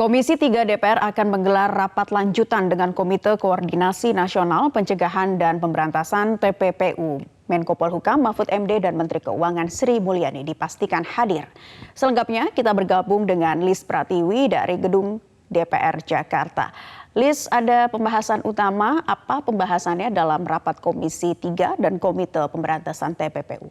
Komisi 3 DPR akan menggelar rapat lanjutan dengan Komite Koordinasi Nasional Pencegahan dan Pemberantasan (TPPU). Menko Polhukam Mahfud MD dan Menteri Keuangan Sri Mulyani dipastikan hadir. Selengkapnya kita bergabung dengan Lis Pratiwi dari Gedung DPR Jakarta. Lis, ada pembahasan utama, apa pembahasannya dalam rapat Komisi 3 dan Komite Pemberantasan TPPU?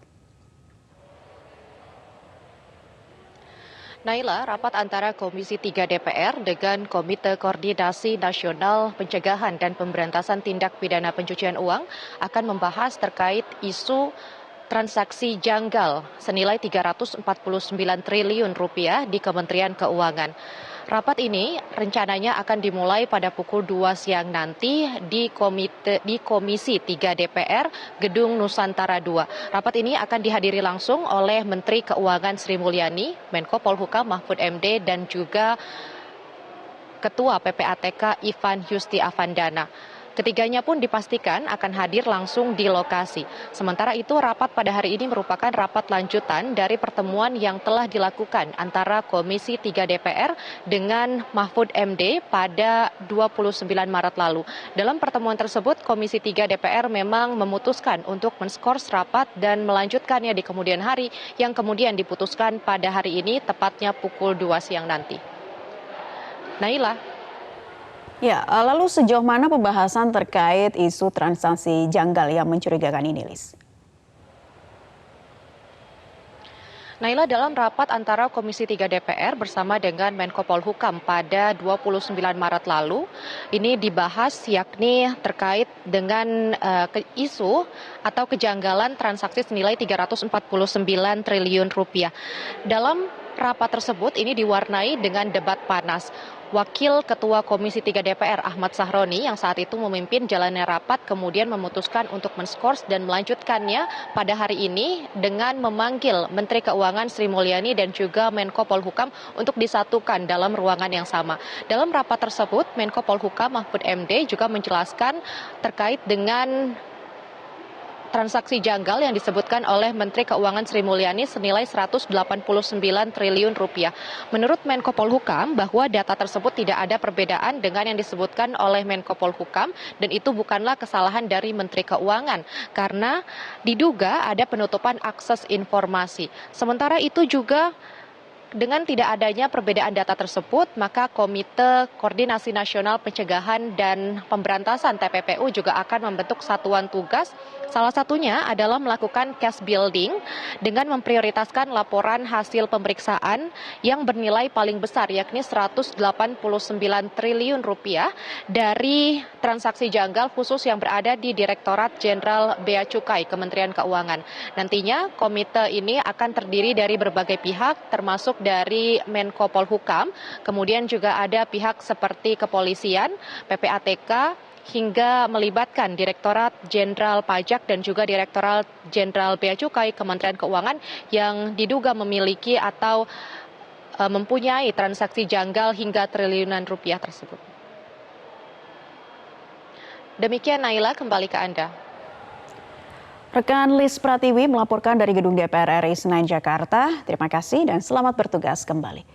Naila, rapat antara Komisi 3 DPR dengan Komite Koordinasi Nasional Pencegahan dan Pemberantasan Tindak Pidana Pencucian Uang akan membahas terkait isu transaksi janggal senilai 349 triliun rupiah di Kementerian Keuangan. Rapat ini rencananya akan dimulai pada pukul 2 siang nanti di Komisi 3 DPR Gedung Nusantara 2. Rapat ini akan dihadiri langsung oleh Menteri Keuangan Sri Mulyani, Menko Polhukam Mahfud MD dan juga Ketua PPATK Ivan Yusti Avandana. Ketiganya pun dipastikan akan hadir langsung di lokasi. Sementara itu, rapat pada hari ini merupakan rapat lanjutan dari pertemuan yang telah dilakukan antara Komisi 3 DPR dengan Mahfud MD pada 29 Maret lalu. Dalam pertemuan tersebut, Komisi 3 DPR memang memutuskan untuk menskors rapat dan melanjutkannya di kemudian hari yang kemudian diputuskan pada hari ini tepatnya pukul 2 siang nanti. Naila. Ya, lalu sejauh mana pembahasan terkait isu transaksi janggal yang mencurigakan ini, Lis? Naila, dalam rapat antara Komisi 3 DPR bersama dengan Menko Polhukam pada 29 Maret lalu, ini dibahas yakni terkait dengan isu atau kejanggalan transaksi senilai 349 triliun rupiah. Dalam rapat tersebut ini diwarnai dengan debat panas. Wakil Ketua Komisi 3 DPR Ahmad Sahroni yang saat itu memimpin jalannya rapat kemudian memutuskan untuk menskors dan melanjutkannya pada hari ini dengan memanggil Menteri Keuangan Sri Mulyani dan juga Menko Polhukam untuk disatukan dalam ruangan yang sama. Dalam rapat tersebut, Menko Polhukam Mahfud MD juga menjelaskan terkait dengan transaksi janggal yang disebutkan oleh Menteri Keuangan Sri Mulyani senilai 189 triliun rupiah. Menurut Menko Polhukam bahwa data tersebut tidak ada perbedaan dengan yang disebutkan oleh Menko Polhukam dan itu bukanlah kesalahan dari Menteri Keuangan karena diduga ada penutupan akses informasi. Sementara itu juga dengan tidak adanya perbedaan data tersebut, maka Komite Koordinasi Nasional Pencegahan dan Pemberantasan TPPU juga akan membentuk satuan tugas. Salah satunya adalah melakukan case building dengan memprioritaskan laporan hasil pemeriksaan yang bernilai paling besar yakni 189 triliun rupiah dari transaksi janggal khusus yang berada di Direktorat Jenderal Bea Cukai Kementerian Keuangan. Nantinya komite ini akan terdiri dari berbagai pihak termasuk dari Menko Polhukam, kemudian juga ada pihak seperti kepolisian, PPATK, hingga melibatkan Direktorat Jenderal Pajak dan juga Direktorat Jenderal Bea Cukai Kementerian Keuangan yang diduga memiliki atau mempunyai transaksi janggal hingga triliunan rupiah tersebut. Demikian Naila, kembali ke Anda. Rekan Lis Pratiwi melaporkan dari Gedung DPR RI Senayan Jakarta. Terima kasih dan selamat bertugas kembali.